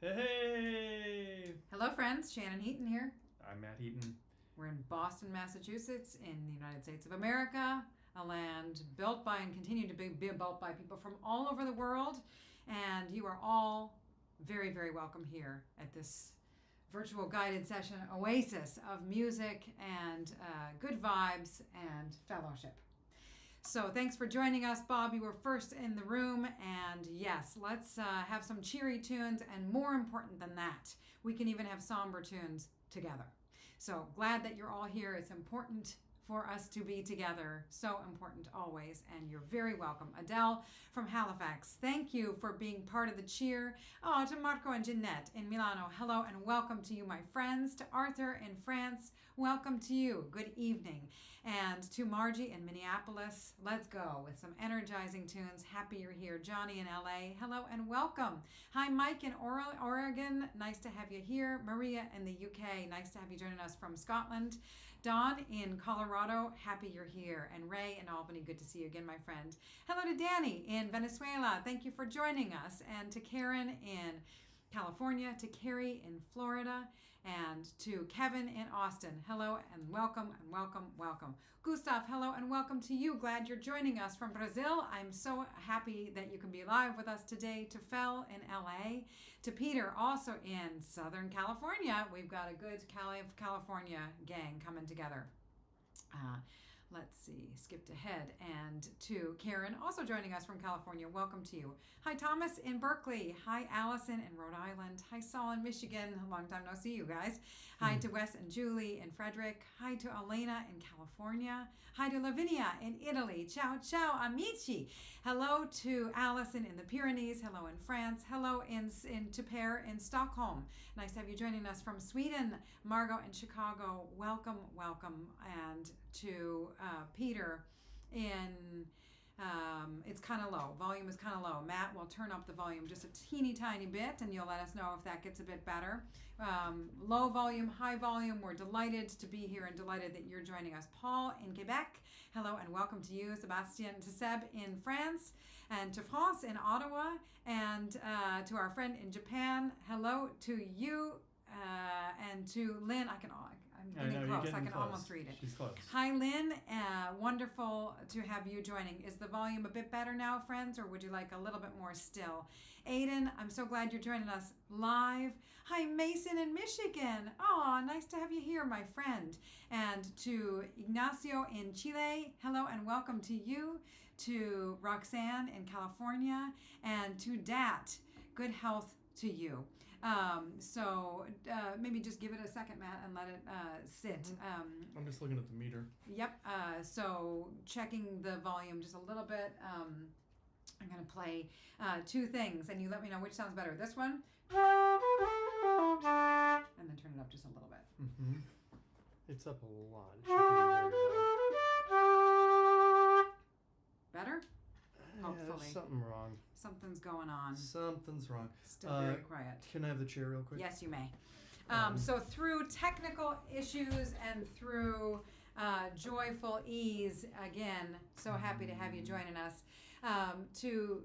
Hey! Hello, friends. Shannon Heaton here. I'm Matt Heaton. We're in Boston, Massachusetts, in the United States of America, a land built by and continue to be built by people from all over the world. And you are all very, very welcome here at this virtual guided session oasis of music and good vibes and fellowship. So thanks for joining us, Bob. You were first in the room, and yes, let's have some cheery tunes, and more important than that, we can even have somber tunes together. So glad that you're all here. It's important for us to be together. So important always, and you're very welcome. Adele from Halifax, thank you for being part of the cheer. Oh, to Marco and Jeanette in Milano, hello and welcome to you, my friends. To Arthur in France, welcome to you. Good evening. And to Margie in Minneapolis, let's go with some energizing tunes. Happy you're here. Johnny in LA, hello and welcome. Hi, Mike in Oregon, nice to have you here. Maria in the UK, nice to have you joining us from Scotland. Dawn in Colorado, happy you're here. And Ray in Albany, good to see you again, my friend. Hello to Danny in Venezuela, thank you for joining us. And to Karen in California, to Carrie in Florida, and to Kevin in Austin, hello and welcome and welcome, welcome. Gustav, hello and welcome to you. Glad you're joining us from Brazil. I'm so happy that you can be live with us today. To Fel in LA, to Peter also in Southern California. We've got a good California gang coming together. Let's see, skipped ahead. And to Karen, also joining us from California, welcome to you. Hi, Thomas in Berkeley. Hi, Allison in Rhode Island. Hi, Saul in Michigan. Long time no see you guys. Hi to Wes and Julie in Frederick. Hi to Elena in California. Hi to Lavinia in Italy. Ciao, ciao, amici. Hello to Allison in the Pyrenees. Hello in France. Hello to Per in Stockholm. Nice to have you joining us from Sweden. Margot in Chicago, welcome, welcome. And to Peter in, it's kind of low. Volume is kind of low. Matt will turn up the volume just a teeny tiny bit and you'll let us know if that gets a bit better. Low volume, high volume, we're delighted to be here and delighted that you're joining us. Paul in Quebec, hello and welcome to you. Sebastian, to Seb in France, and to France in Ottawa, and to our friend in Japan, hello to you, and to Lynn, I'm getting close. I can almost read it. She's close. Hi, Lynn. Wonderful to have you joining. Is the volume a bit better now, friends, or would you like a little bit more still? Aiden, I'm so glad you're joining us live. Hi, Mason in Michigan. Oh, nice to have you here, my friend. And to Ignacio in Chile, hello and welcome to you. To Roxanne in California, and to Dat, good health to you. So maybe just give it a second, Matt, and let it sit. I'm just looking at the meter. Yep. So checking the volume just a little bit. I'm going to play two things, and you let me know which sounds better. This one, and then turn it up just a little bit. Mm-hmm. It's up a lot. It should be very loud. Better? Hopefully. There's something wrong. Something's going on. Something's wrong. Still very quiet. Can I have the chair real quick? Yes, you may. So through technical issues and through joyful ease, again, so happy to have you joining us. To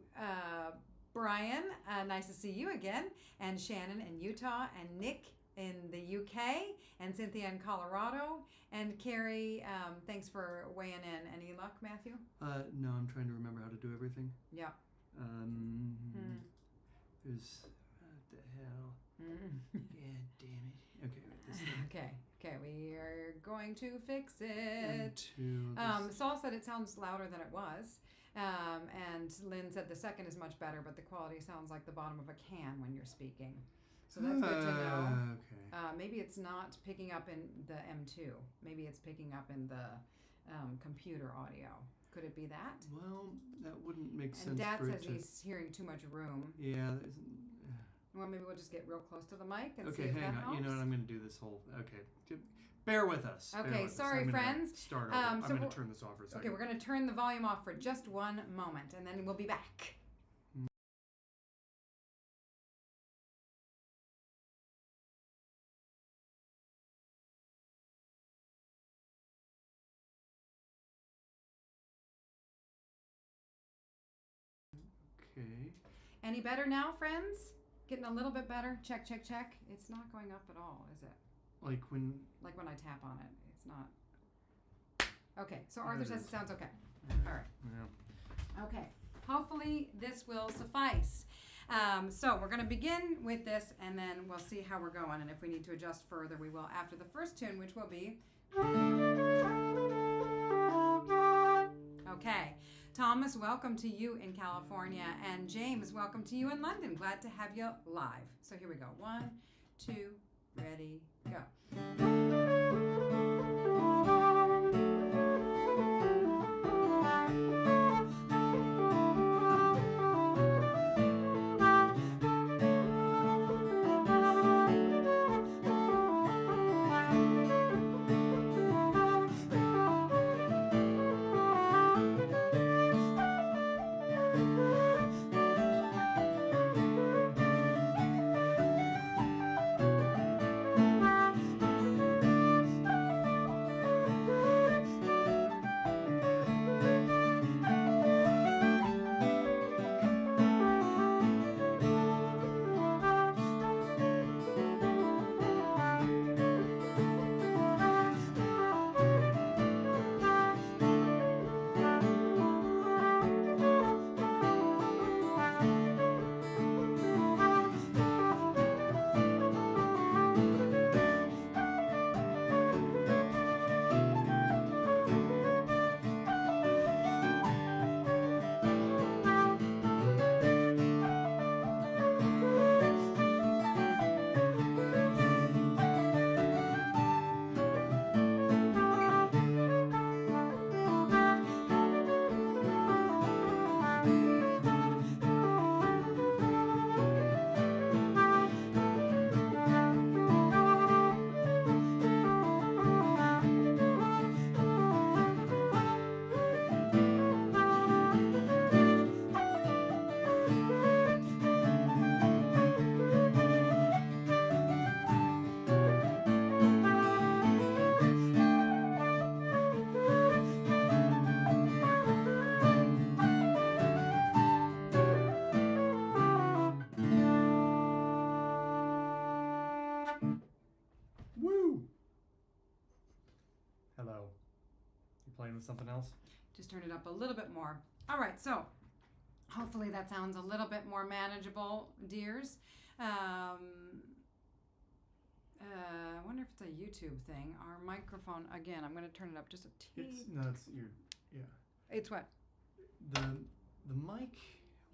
Brian, nice to see you again, and Shannon in Utah, and Nick in the UK, and Cynthia in Colorado, and Carrie, thanks for weighing in. Any luck, Matthew? No, I'm trying to remember how to do everything. Yeah. There's, what the hell? God damn it. Okay, wait, this thing. Okay, we are going to fix it. Saul said it sounds louder than it was. And Lynn said the second is much better, but the quality sounds like the bottom of a can when you're speaking. So that's good to know. Okay. Maybe it's not picking up in the M2. Maybe it's picking up in the computer audio. Could it be that? Well, that wouldn't make sense. And Dad for says it to... he's hearing too much room. Yeah. Well, maybe we'll just get real close to the mic and see Okay, if hang that on. helps. You know what? I'm going to do this whole... Okay. Bear with us. Okay, sorry, friends. Start over. I'm going to turn this off for a second. Okay, we're going to turn the volume off for just one moment, and then we'll be back. Okay. Any better now, friends? Getting a little bit better. Check, check, check. It's not going up at all, is it? Like when I tap on it, it's not. Okay, so Arthur it says is. it sounds okay. All right. Yeah. Okay. Hopefully this will suffice. So we're going to begin with this, and then we'll see how we're going. And if we need to adjust further, we will after the first tune, which will be. Okay. Thomas, welcome to you in California. And James, welcome to you in London. Glad to have you live. So here we go. 1, 2, ready, go. Hello. You playing with something else? Just turn it up a little bit more. All right, so hopefully that sounds a little bit more manageable, dears. I wonder if it's a YouTube thing. Our microphone, again, I'm going to turn it up just a teeny. It's what? The mic.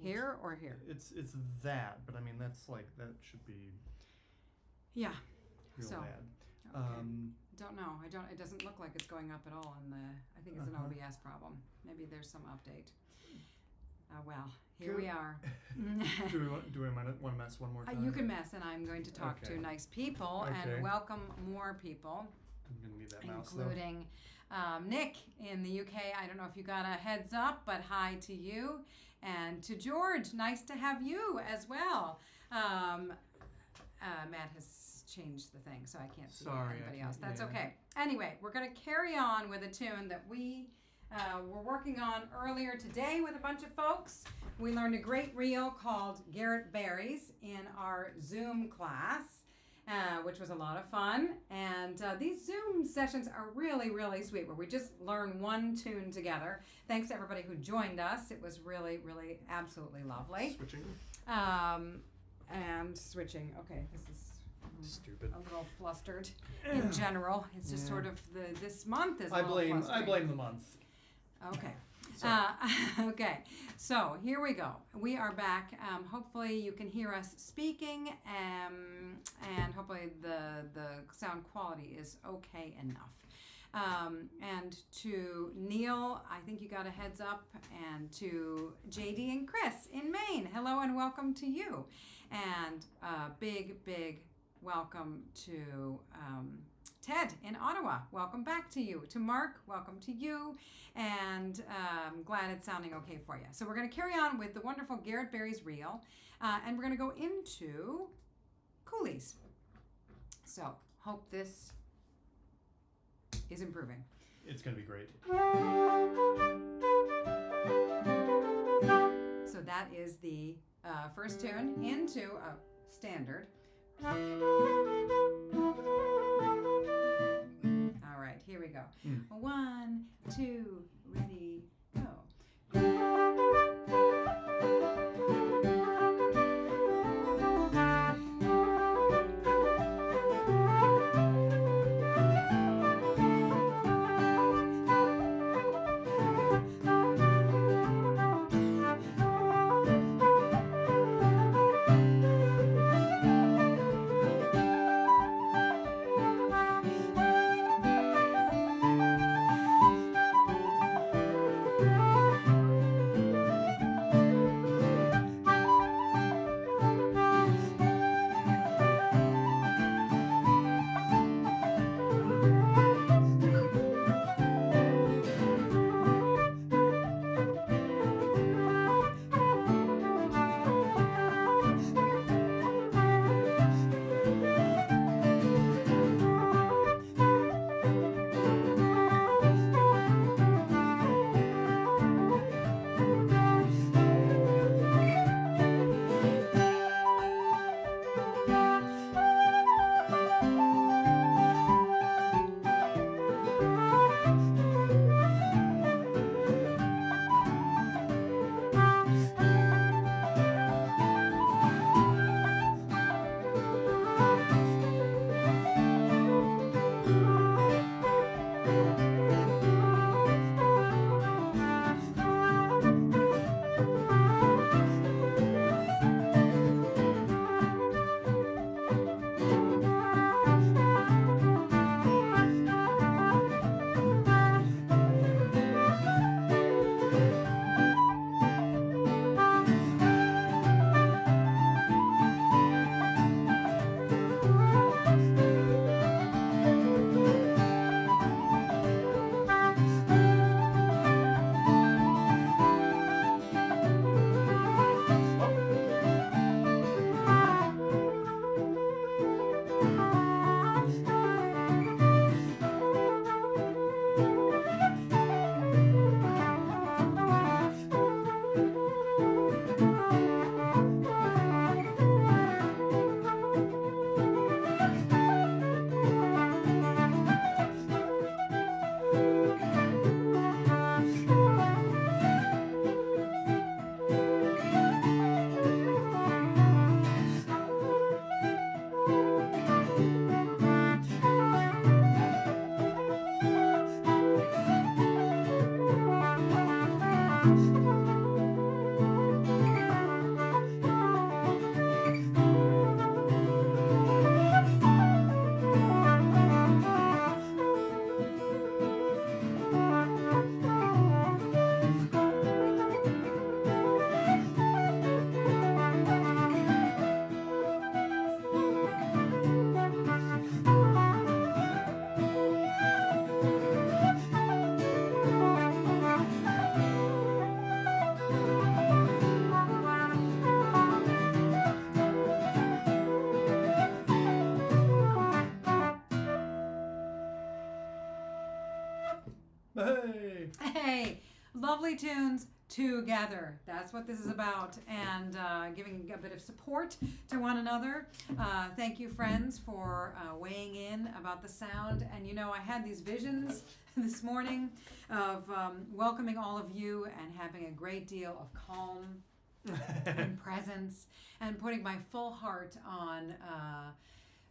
Here or here? It's that, but I mean that should be. Yeah. Real So, bad. okay. Don't know. It doesn't look like it's going up at all I think it's an OBS problem. Maybe there's some update. Well, here we are. do we want to mess one more time? You can mess, and I'm going to talk Okay. to nice people Okay. and welcome more people, I'm gonna need that mouse though. including Nick in the UK. I don't know if you got a heads up, but hi to you. And to George, nice to have you as well. Matt has changed the thing, so I can't see anybody else. That's okay. Anyway, we're going to carry on with a tune that we were working on earlier today with a bunch of folks. We learned a great reel called Garrett Berries in our Zoom class, which was a lot of fun. And these Zoom sessions are really, really sweet, where we just learn one tune together. Thanks to everybody who joined us. It was really, really absolutely lovely. Switching. And switching. Okay, this is Stupid. a little flustered in general. It's just sort of this month is a little I flustering. blame the month. Okay. Okay, so here we go. We are back. Hopefully you can hear us speaking, and hopefully the sound quality is okay enough. And to Neil, I think you got a heads up, and to JD and Chris in Maine, hello and welcome to you. And big welcome to Ted in Ottawa. Welcome back to you. To Mark, welcome to you. And I'm glad it's sounding okay for you. So we're going to carry on with the wonderful Garrett Berries reel. And we're going to go into Cooley's. So hope this is improving. It's going to be great. So that is the first tune into standard. All right, here we go. 1, 2, ready, go. Lovely tunes together. That's what this is about, and giving a bit of support to one another. Thank you, friends, for weighing in about the sound. And you know, I had these visions this morning of welcoming all of you and having a great deal of calm and presence, and putting my full heart on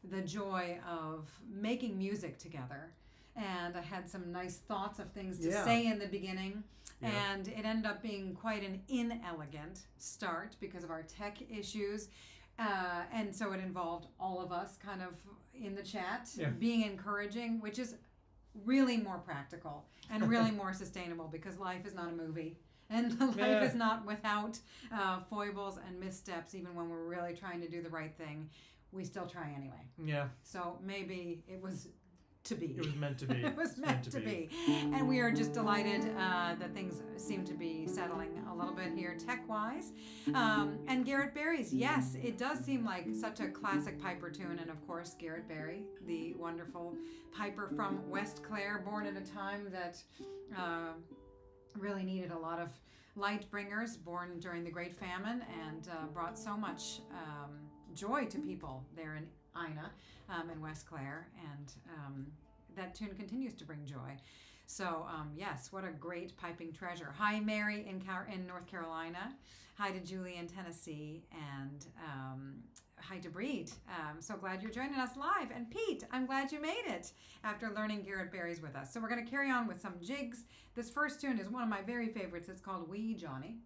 the joy of making music together. And I had some nice thoughts of things to say in the beginning. Yeah. And it ended up being quite an inelegant start because of our tech issues. And so it involved all of us kind of in the chat being encouraging, which is really more practical and really more sustainable, because life is not a movie. And life is not without foibles and missteps. Even when we're really trying to do the right thing, we still try anyway. Yeah. So maybe it was to be. It was meant to be. It was meant to be. And we are just delighted that things seem to be settling a little bit here tech-wise. And Garrett Barry's, yes, it does seem like such a classic Piper tune. And of course, Garrett Barry, the wonderful Piper from West Clare, born at a time that really needed a lot of light bringers, born during the Great Famine, and brought so much joy to people there in Ina in West Clare, and that tune continues to bring joy. So yes, what a great piping treasure. Hi, Mary in North Carolina. Hi to Julie in Tennessee, and hi to Breed. So glad you're joining us live. And Pete, I'm glad you made it after learning Garrett Berries with us. So we're going to carry on with some jigs. This first tune is one of my very favorites. It's called Wee Johnny.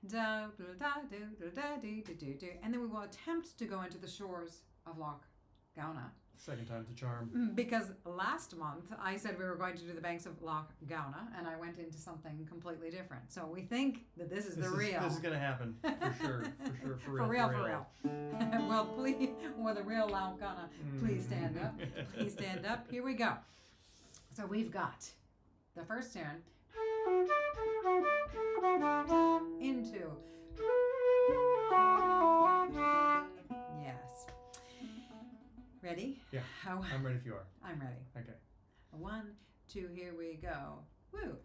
Da, da, da, da, da, da, da, da. And then we will attempt to go into the shores of Lough, Gowna. Second time's a charm. Because last month I said we were going to do the banks of Lough, Gowna, and I went into something completely different. So we think that this is real. This is going to happen, for sure, for real. For real. Well, please, will the real Lough, Gowna please stand up? Please stand up. Here we go. So we've got the first tune into... Yes. Ready? Yeah. I'm ready if you are. I'm ready. Okay. 1, 2, here we go. Woo!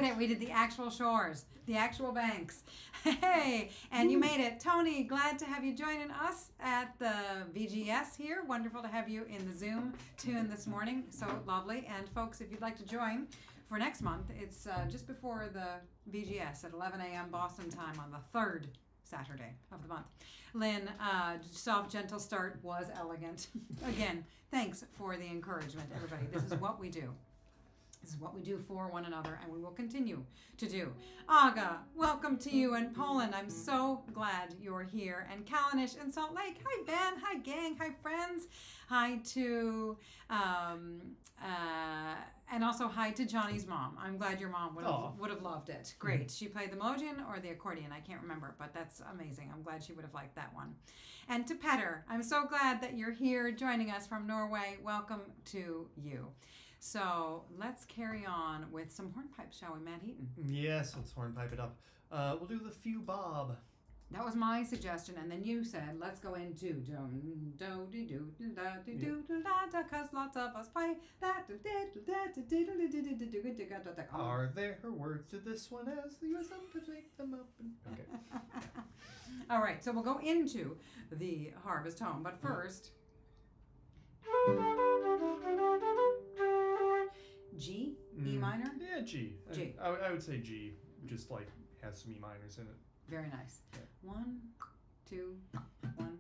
did it. We did the actual shores, the actual banks. Hey, and you made it. Tony, glad to have you joining us at the VGS here. Wonderful to have you in the Zoom tune this morning. So lovely. And folks, if you'd like to join for next month, it's just before the VGS at 11 a.m. Boston time on the 3rd Saturday of the month. Lynn, soft, gentle start was elegant. Again, thanks for the encouragement, everybody. This is what we do. This is what we do for one another, and we will continue to do. Aga, welcome to you in Poland. I'm so glad you're here. And Calonish in Salt Lake. Hi, Ben. Hi, gang. Hi, friends. Hi to, and also hi to Johnny's mom. I'm glad your mom would have loved it. Great. She played the melodeon or the accordion. I can't remember, but that's amazing. I'm glad she would have liked that one. And to Petter, I'm so glad that you're here joining us from Norway. Welcome to you. So let's carry on with some hornpipes, shall we, Matt Heaton? Yes, let's hornpipe it up. We'll do the few bob. That was my suggestion, and then you said, let's go into because lots of us play that. Are there words to this one as the US to make them up? Okay. All right, so we'll go into the harvest home, but first, G, E minor? Yeah, G. G. I would say G, just like has some E minors in it. Very nice. Yeah. 1, 2, 1.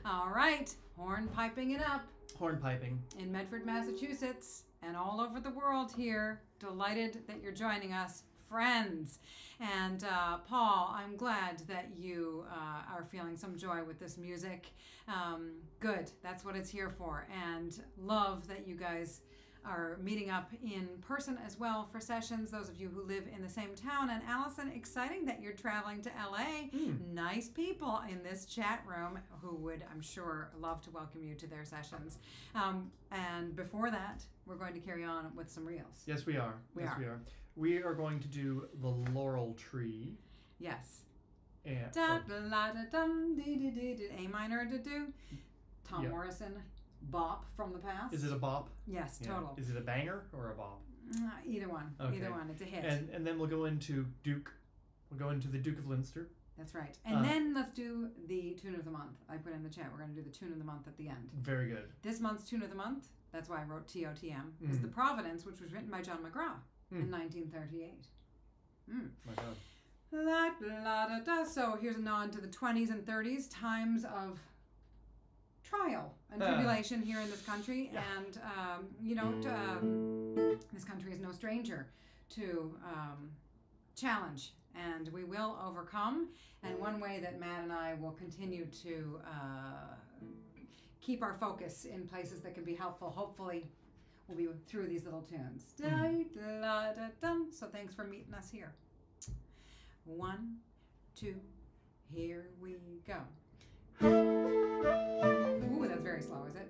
All right, hornpiping it up Hornpiping. in Medford, Massachusetts. and all over the world here. Delighted that you're joining us, friends. And Paul, I'm glad that you are feeling some joy with this music. Good, that's what it's here for. And love that you guys are meeting up in person as well for sessions, those of you who live in the same town. And Allison, exciting that you're traveling to LA. Nice people in this chat room who would, I'm sure, love to welcome you to their sessions. And before that, we're going to carry on with some reels. Yes, we are. We are. We are going to do the Laurel Tree. Yes. And Da da la da dum dee dee dee dee. A minor to do. Tom Morrison bop from the past. Is it a bop? Yes, Yeah. total. Is it a banger or a bop? Either one. Okay. Either one. It's a hit. And then we'll go into Duke. We'll go into the Duke of Leinster. That's right. And then let's do the tune of the month. I put in the chat. We're going to do the tune of the month at the end. Very good. This month's tune of the month, that's why I wrote TOTM, is the Providence, which was written by John McGraw in 1938. My God. La, la, da, da. So here's a nod to the 20s and 30s, times of trial and tribulation here in this country. Yeah. And, this country is no stranger to challenge. And we will overcome. And one way that Matt and I will continue to keep our focus in places that can be helpful, hopefully, will be through these little tunes. Da-da-da-dum. So thanks for meeting us here. 1, 2, here we go. Ooh, that's very slow, is it?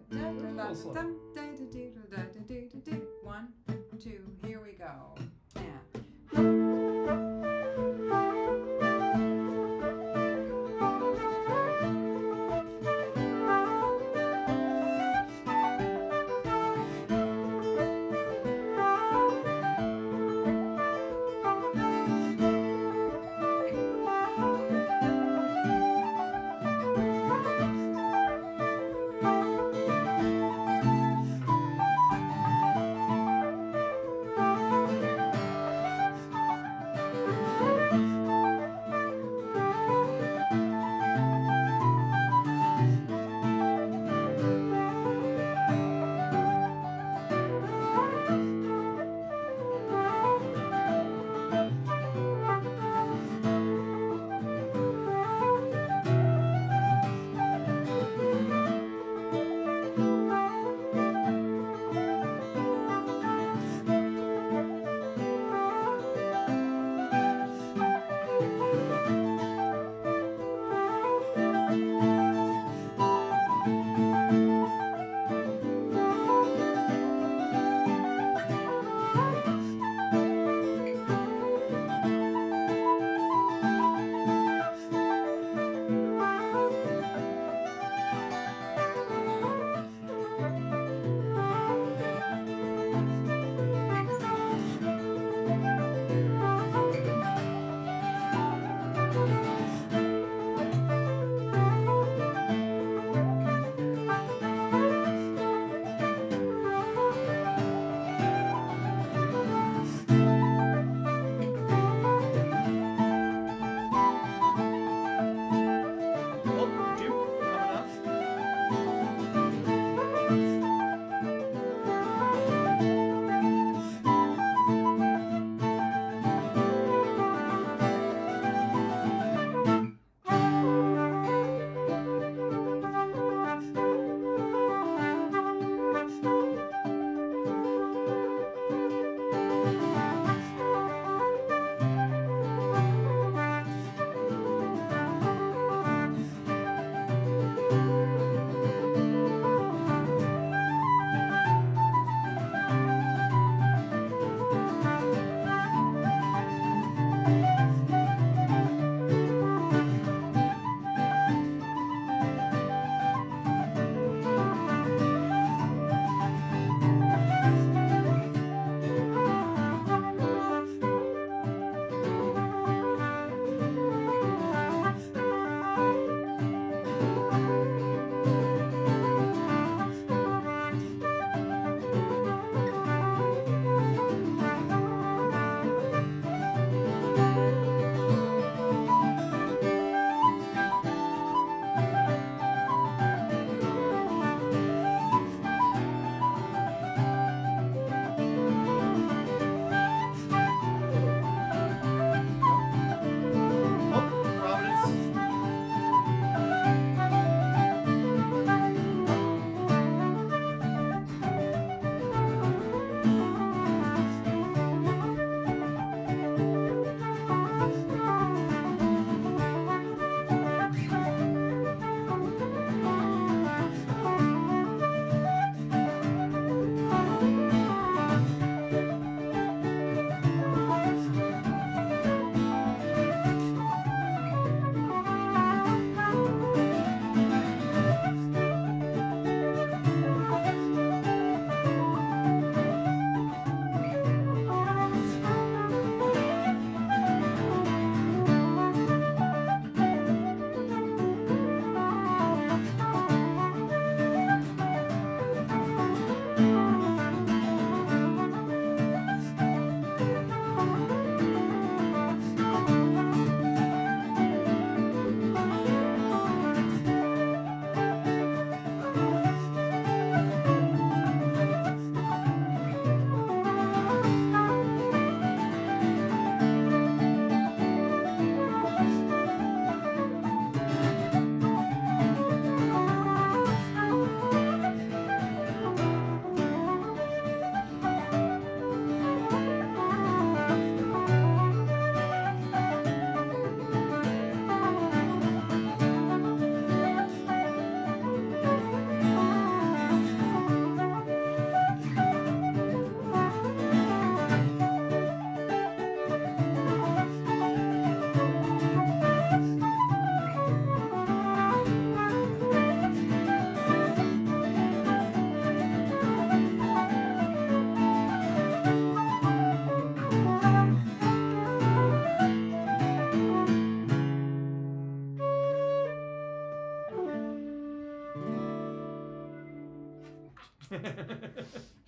1, 2, here we go.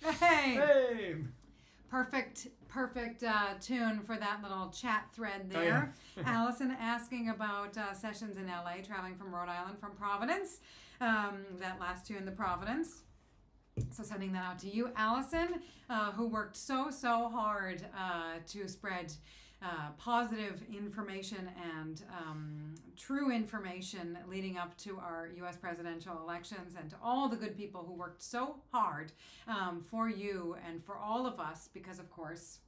Hey! Hey! Perfect tune for that little chat thread Oh, there. yeah. Allison asking about sessions in LA, traveling from Rhode Island, from Providence. That last tune, the Providence. So sending that out to you, Allison, who worked so hard to spread positive information and true information leading up to our U.S. presidential elections, and to all the good people who worked so hard for you and for all of us, because of course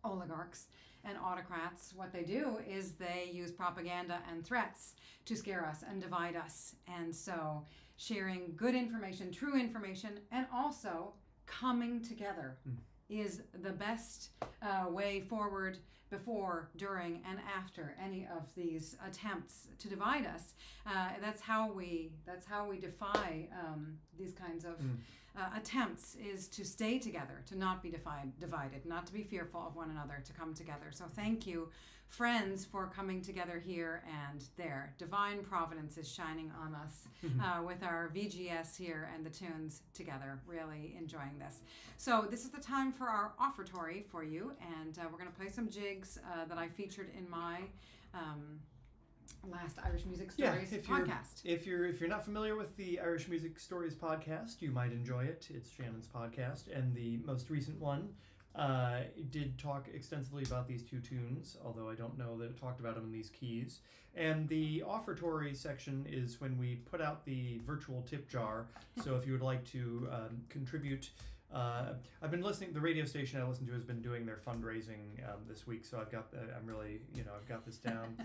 oligarchs and autocrats, what they do is they use propaganda and threats to scare us and divide us. And so sharing good information, true information, and also coming together is the best way forward before, during, and after any of these attempts to divide us. That's how we defy these kinds of attempts, is to stay together, to not be divided, not to be fearful of one another, to come together. So thank you, friends, for coming together here and there. Divine providence is shining on us with our VGS here and the tunes together. Really enjoying this. So this is the time for our offertory for you, and we're going to play some jigs that I featured in my last Irish Music Stories podcast. If you're not familiar with the Irish Music Stories podcast, you might enjoy it. It's Shannon's podcast, and the most recent one did talk extensively about these two tunes, although I don't know that it talked about them in these keys. And the offertory section is when we put out the virtual tip jar. So if you would like to contribute, I've been listening. The radio station I listen to has been doing their fundraising this week, so I've got this down.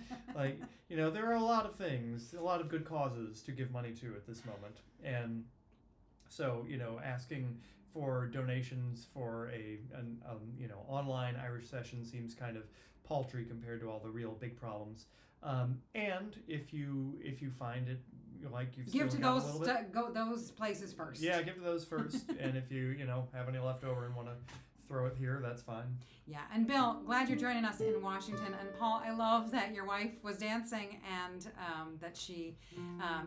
There are a lot of things, a lot of good causes to give money to at this moment, and so asking for donations for an online Irish session seems kind of paltry compared to all the real big problems. And if you find it like you've give to still those got a little bit, go those places first. yeah, give to those first. And if you have any left over and want to throw it here, that's fine. Yeah, and Bill, glad you're joining us in Washington. And Paul, I love that your wife was dancing and that she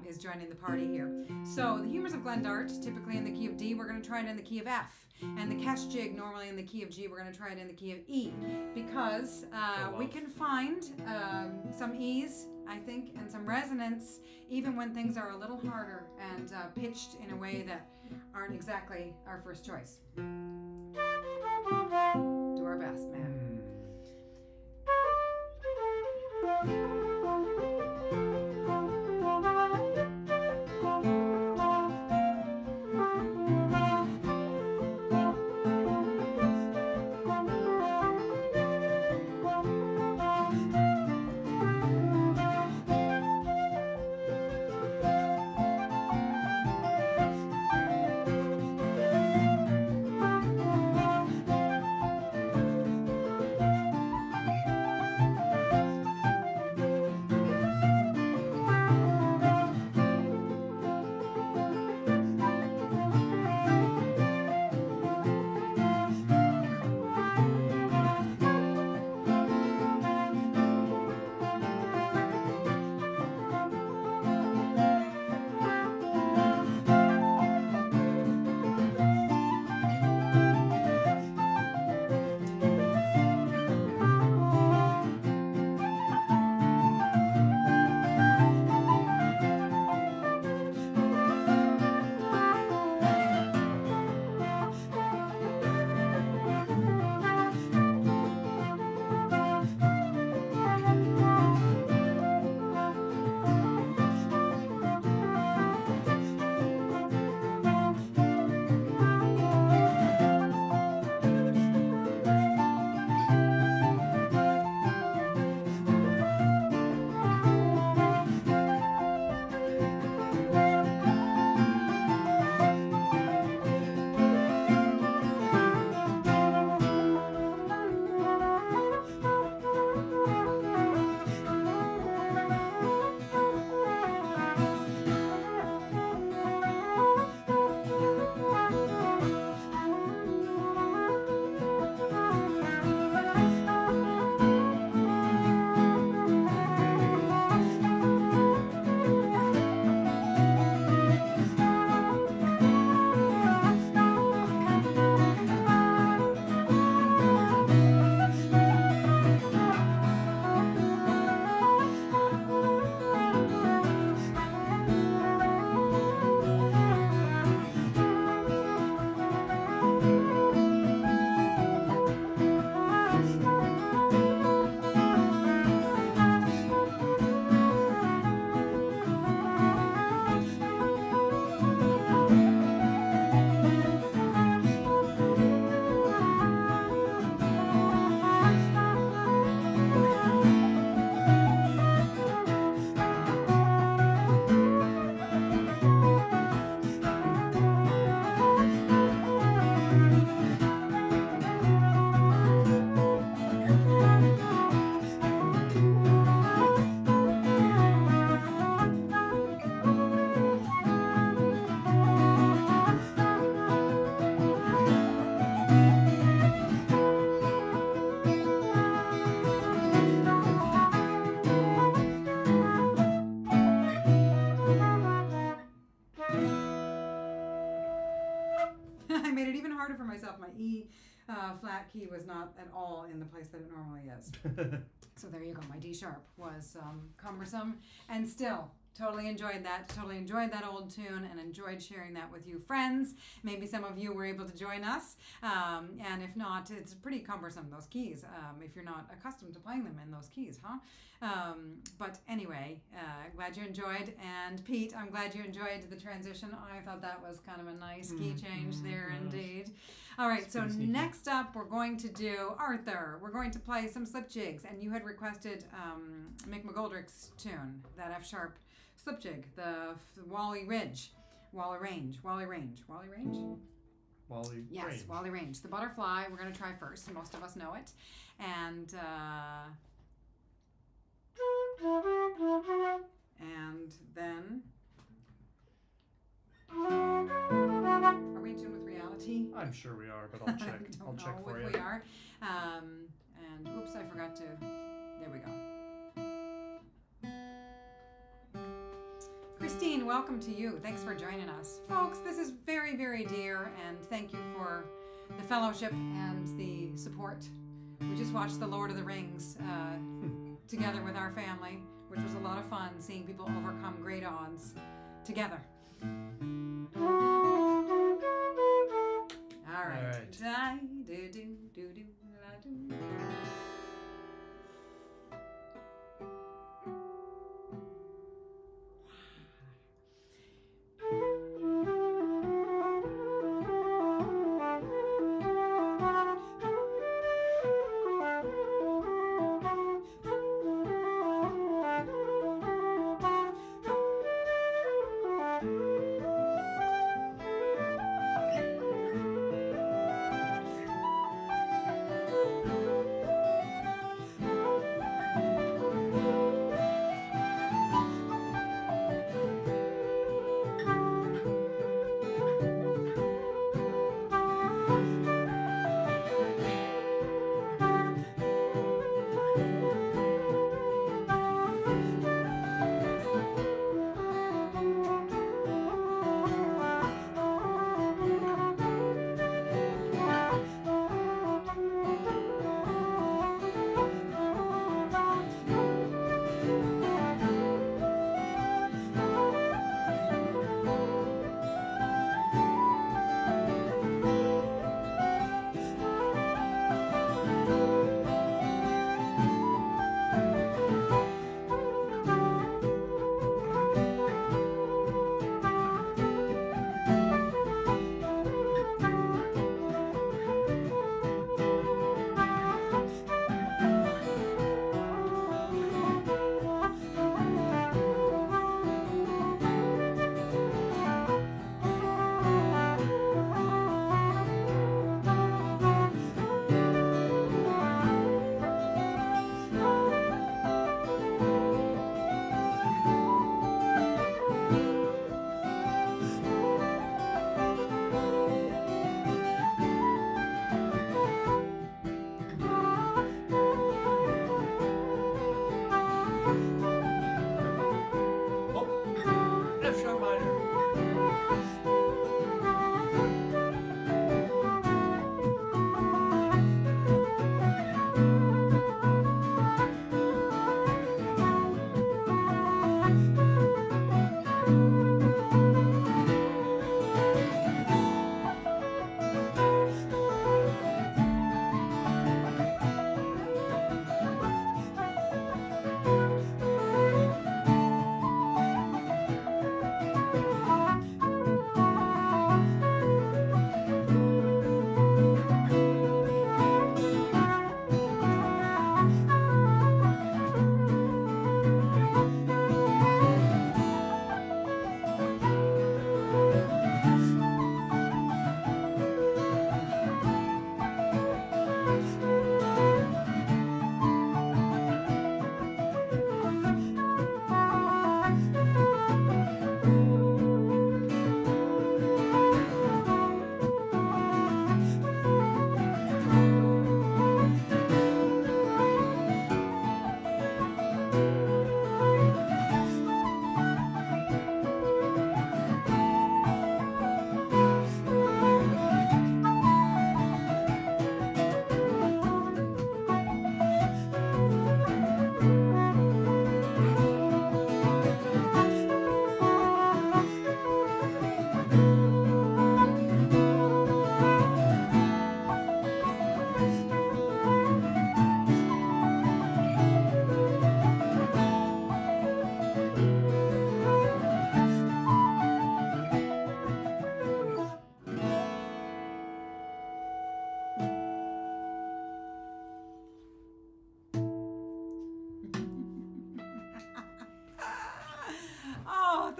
is joining the party here. So the Humours of Glendart, typically in the key of D, we're going to try it in the key of F. And the Kesh jig, normally in the key of G, we're going to try it in the key of E. Because we can find some E's, I think, and some resonance, even when things are a little harder and pitched in a way that aren't exactly our first choice. Do our best, man. harder for myself. My E flat key was not at all in the place that it normally is. So there you go. My D sharp was cumbersome, and still totally enjoyed that. Totally enjoyed that old tune and enjoyed sharing that with you friends. Maybe some of you were able to join us, and if not, it's pretty cumbersome, those keys, if you're not accustomed to playing them in those keys, huh? But anyway, glad you enjoyed. And Pete, I'm glad you enjoyed the transition. I thought that was kind of a nice key change there indeed. All right, so next up we're going to do Arthur. We're going to play some slip jigs, and you had requested Mick McGoldrick's tune, that F sharp slip jig, the Whalley Range. Yes, Whalley Range. The butterfly, we're going to try first. Most of us know it. And then... Are we in tune with reality? I'm sure we are, but I'll check. I'll check for you. We are. And oops, I forgot to... There we go. Christine, welcome to you. Thanks for joining us. Folks, this is very, very dear, and thank you for the fellowship and the support. We just watched The Lord of the Rings together with our family, which was a lot of fun, seeing people overcome great odds together. All right.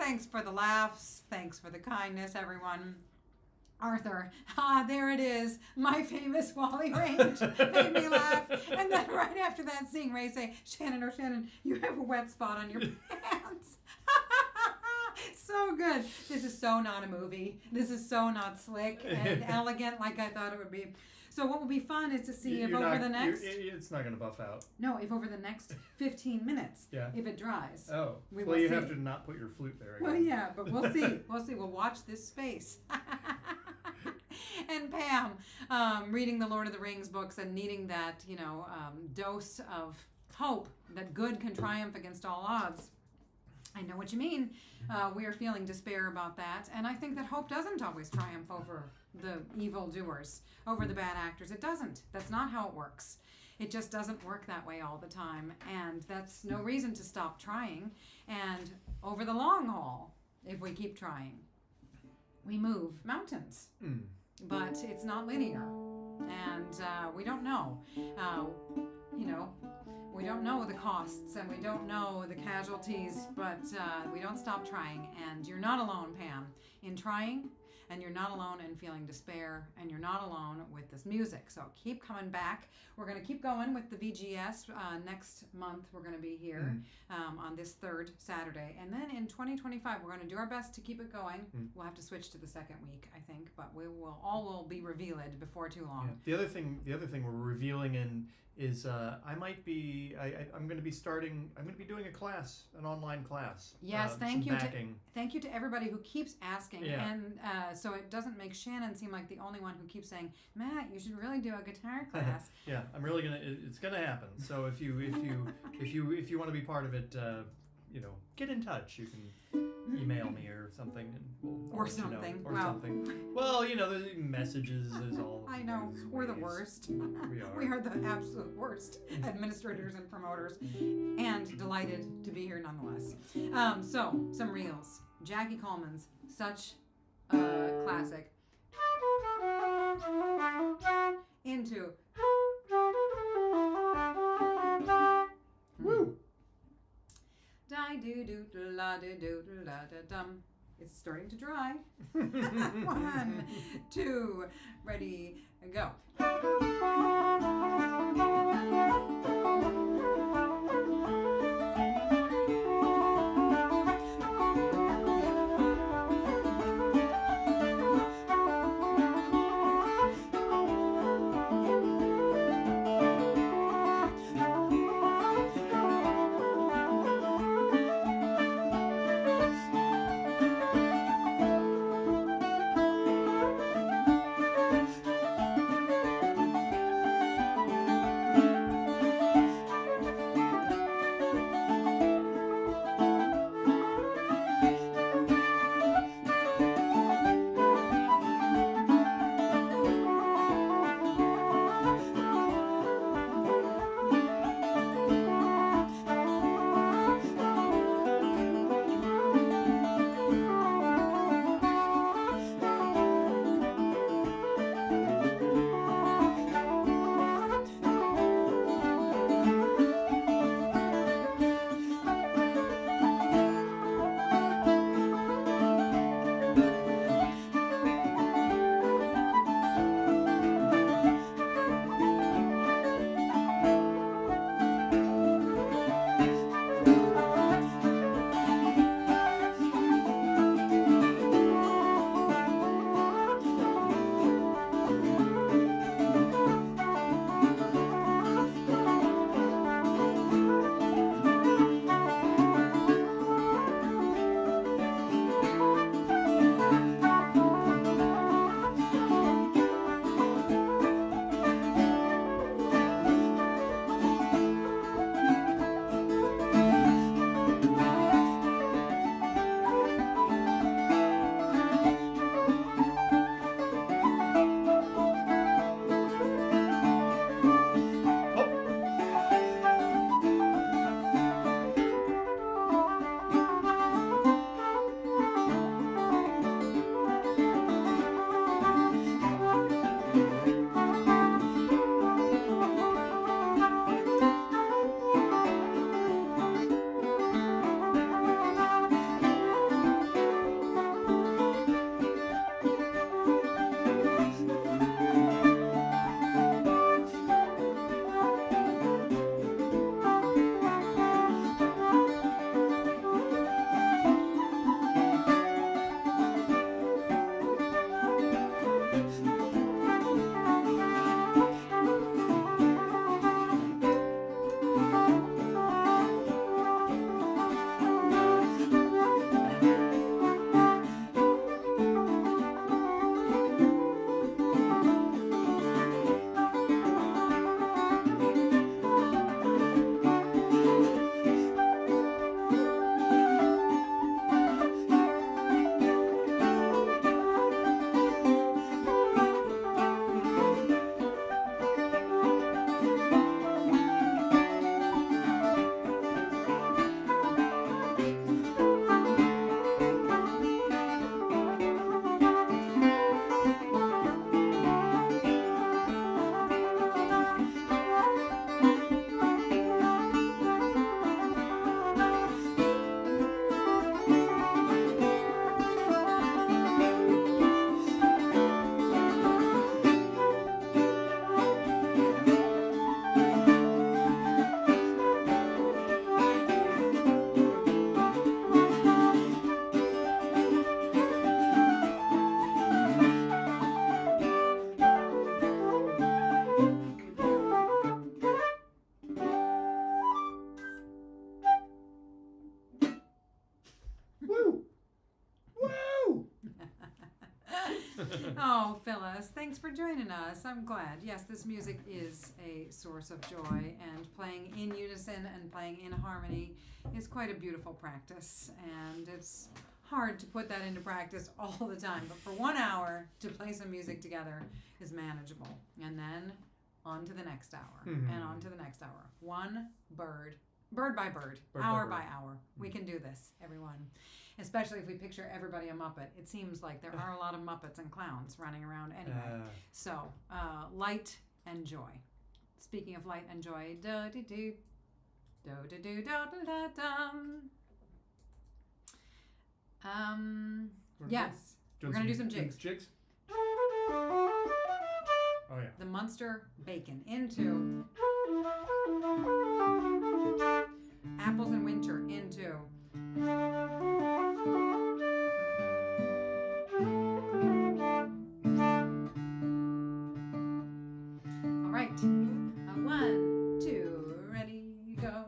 Thanks for the laughs. Thanks for the kindness, everyone. Arthur, there it is. My famous Whalley range made me laugh. And then right after that, seeing Ray say, Shannon, you have a wet spot on your pants. So good. This is so not a movie. This is so not slick and elegant like I thought it would be. So what will be fun is to see if over the next... It's not going to buff out. No, if over the next 15 minutes, if it dries. Oh, well, you have to not put your flute there again. Well, yeah, but we'll see. We'll watch this space. And Pam, reading the Lord of the Rings books and needing that, dose of hope that good can triumph against all odds. I know what you mean. We are feeling despair about that. And I think that hope doesn't always triumph over the evil doers, over the bad actors. It doesn't. That's not how it works. It just doesn't work that way all the time. And that's no reason to stop trying. And over the long haul, if we keep trying, we move mountains. But it's not linear. And we don't know. We don't know the costs and we don't know the casualties, but we don't stop trying. And you're not alone, Pam, in trying, and you're not alone in feeling despair, and you're not alone with this music. So keep coming back. We're going to keep going with the VGS. Next month, we're going to be here on this third Saturday. And then in 2025, we're going to do our best to keep it going. We'll have to switch to the second week, I think, but we will all be revealed before too long. Yeah. The other thing we're revealing is I'm going to be I'm going to be doing a class, an online class. Yes, thank you to everybody who keeps asking, and so it doesn't make Shannon seem like the only one who keeps saying, Matt, you should really do a guitar class. Yeah, I'm really it's gonna happen. So if you want to be part of it, get in touch. You can email me or something, and we'll something. Well, the messages is all. I know we're the worst. We are the absolute worst administrators and promoters, and delighted to be here nonetheless. So some reels. Jackie Coleman's such a classic. Into. Woo. Die do do la do do la da dum. It's starting to dry. 1, 2, ready, go. Oh, Phyllis, thanks for joining us. I'm glad. Yes, this music is a source of joy, and playing in unison and playing in harmony is quite a beautiful practice. And it's hard to put that into practice all the time, but for 1 hour to play some music together is manageable. And then on to the next hour, and on to the next hour. One bird by bird, hour by hour. We can do this, everyone. Especially if we picture everybody a Muppet. It seems like there are a lot of Muppets and clowns running around anyway. So, light and joy. Speaking of light and joy, do-de-do, do-de-do, da-da-da-dum. Yes, we're going to do some jigs. Jigs? Oh, yeah. The Munster bacon into apples in winter into all right. 1, 2, ready, go.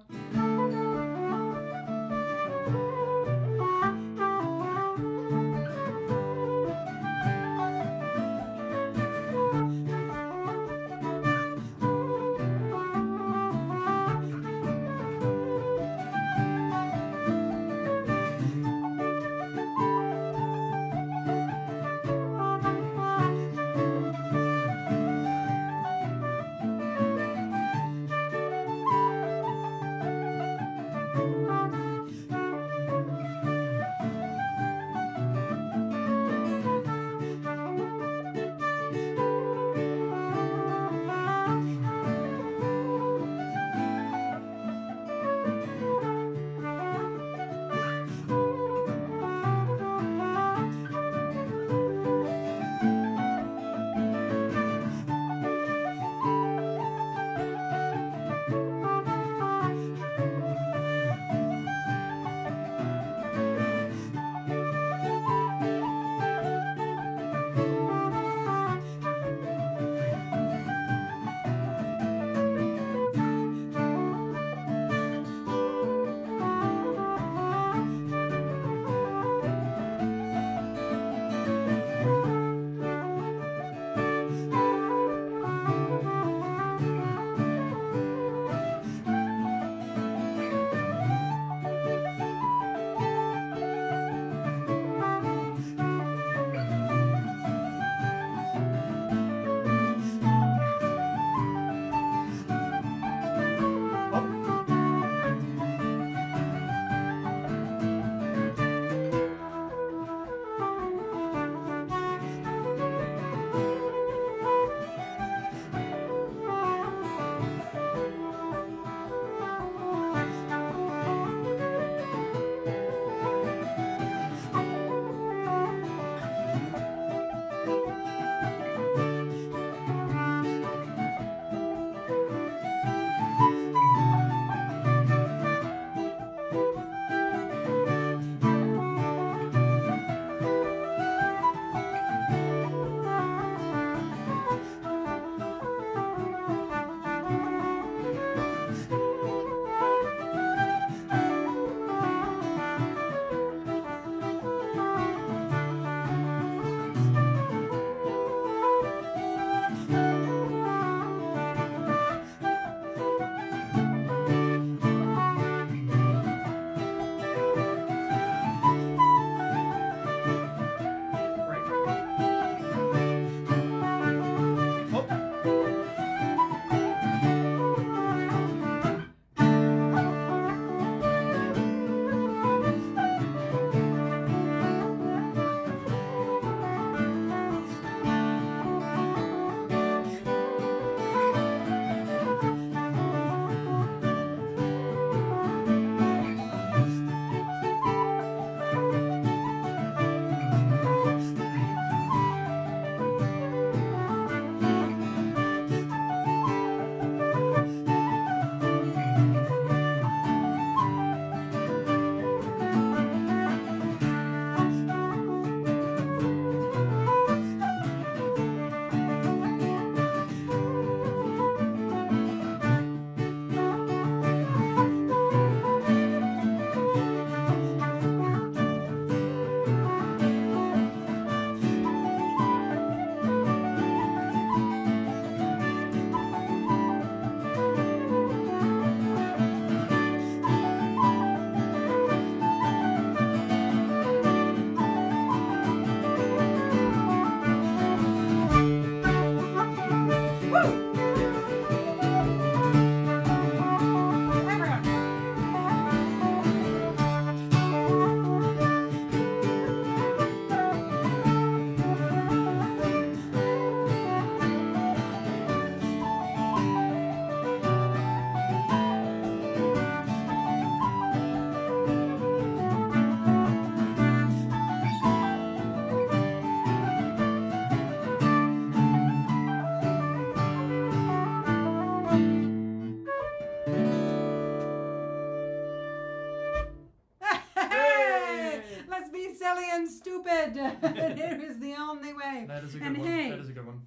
silly and stupid. It is the only way. That is a good And one. hey, That is a good one.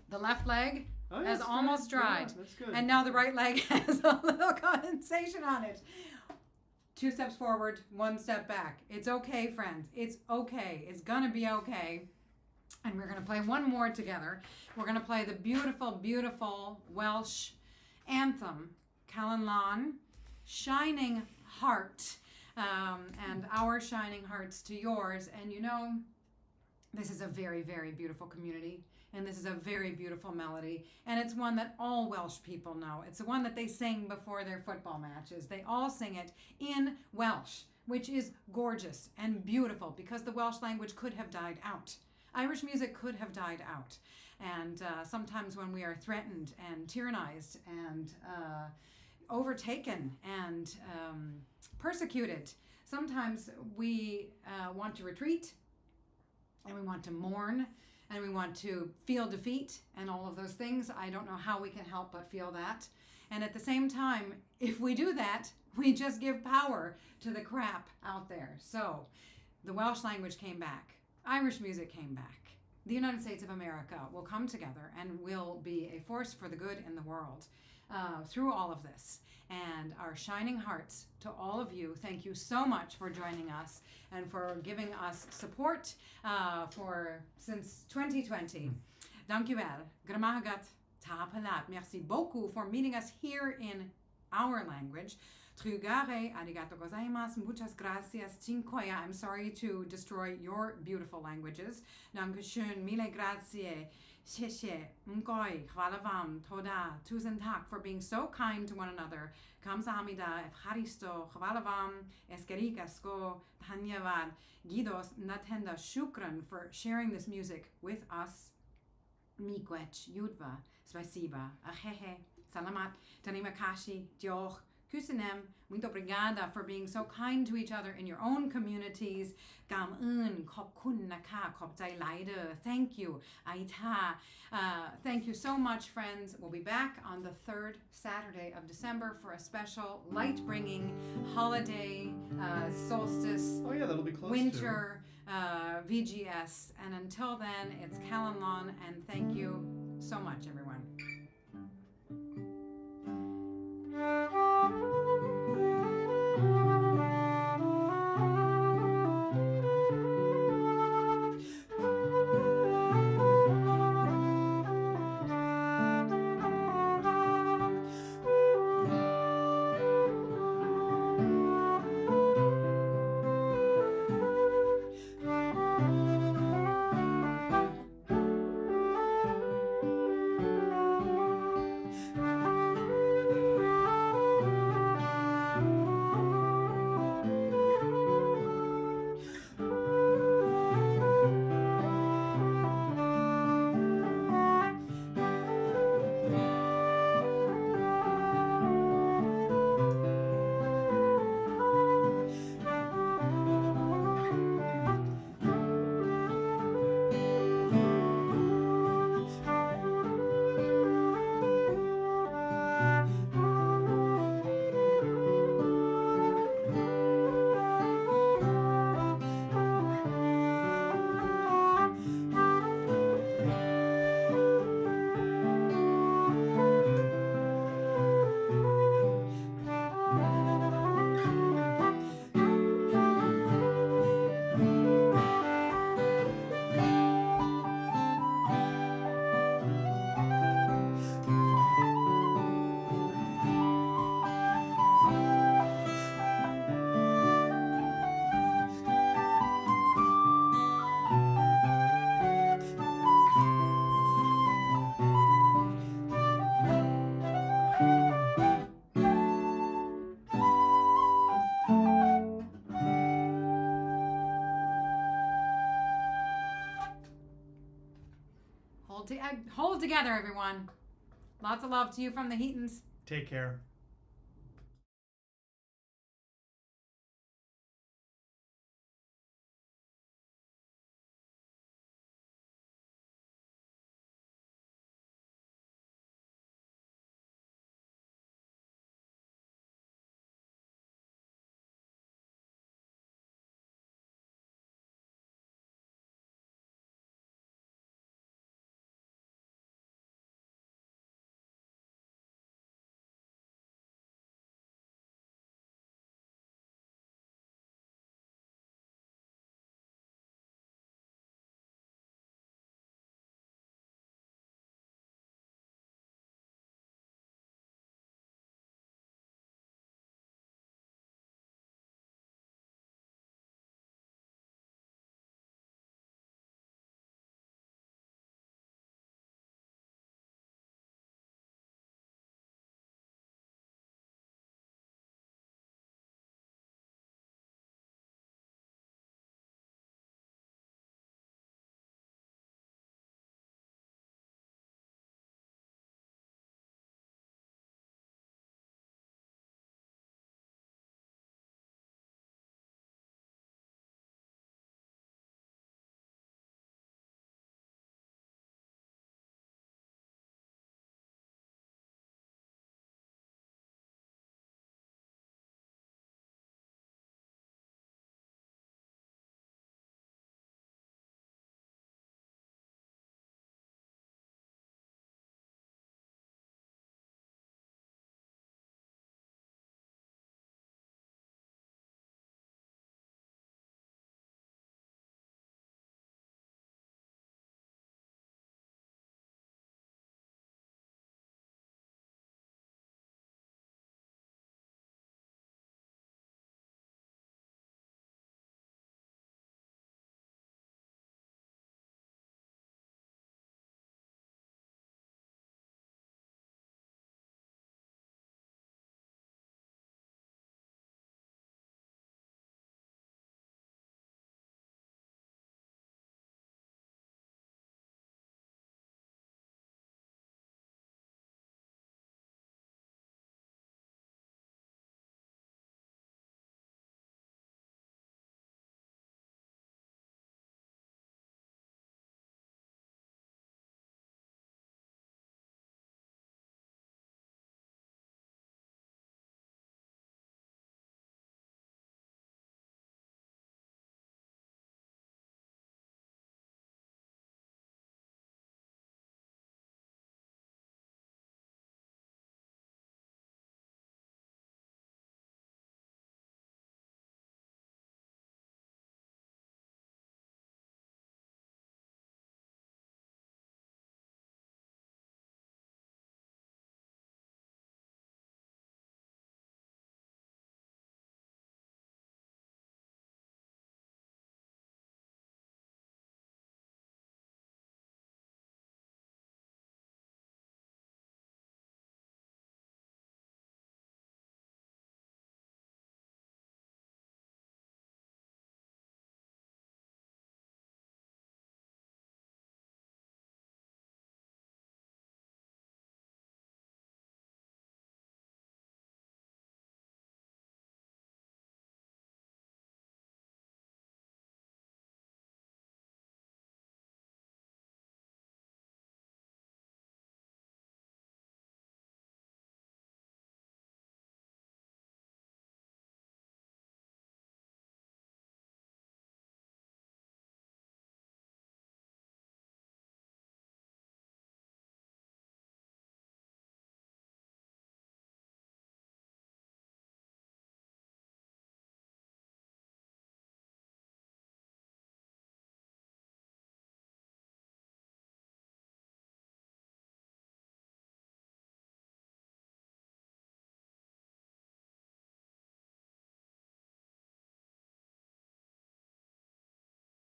the left leg Oh, yeah, has it's almost good. dried. Yeah, that's good. And now the right leg has a little condensation on it. 2 steps forward, 1 step back. It's okay, friends. It's okay. It's gonna be okay. And we're gonna play one more together. We're gonna play the beautiful, beautiful Welsh anthem, Calon Lan, Shining Heart. And our shining hearts to yours. And you know, this is a very, very beautiful community. And this is a very beautiful melody. And it's one that all Welsh people know. It's the one that they sing before their football matches. They all sing it in Welsh, which is gorgeous and beautiful because the Welsh language could have died out. Irish music could have died out. And sometimes when we are threatened and tyrannized and overtaken and persecuted, sometimes we want to retreat and we want to mourn and we want to feel defeat and all of those things. I don't know how we can help but feel that. And at the same time, if we do that, we just give power to the crap out there. So the Welsh language came back. Irish music came back. The United States of America will come together and will be a force for the good in the world through all of this. And our shining hearts to all of you. Thank you so much for joining us and for giving us support since 2020. Dank u wel. Gramagat tapalat. Merci beaucoup for meeting us here in our language. Trugare, arigato gozaimasu, muchas gracias, cinquaya. I'm sorry to destroy your beautiful languages. Dankeschön, mille grazie. Sheshe, mkoi, hvala vam, toda, tusen tak for being so kind to one another. Kamsahamida, evharisto, hvala vam, eskerikasko, dhanyavad, gidos, natenda, shukran for sharing this music with us. Miigwech, yudva, spasiba, ahehe, salamat, tanimakashi, dioch, kusanem, muito obrigada for being so kind to each other in your own communities. Gam un, khop kun naka, khop zai laide. Thank you, aita. Thank you so much, friends. We'll be back on the 3rd Saturday of December for a special light-bringing holiday, solstice, Oh yeah, that'll be close winter, VGS. And until then, it's Calon Lan, and thank you so much, everyone. Hold together, everyone. Lots of love to you from the Heatons. Take care.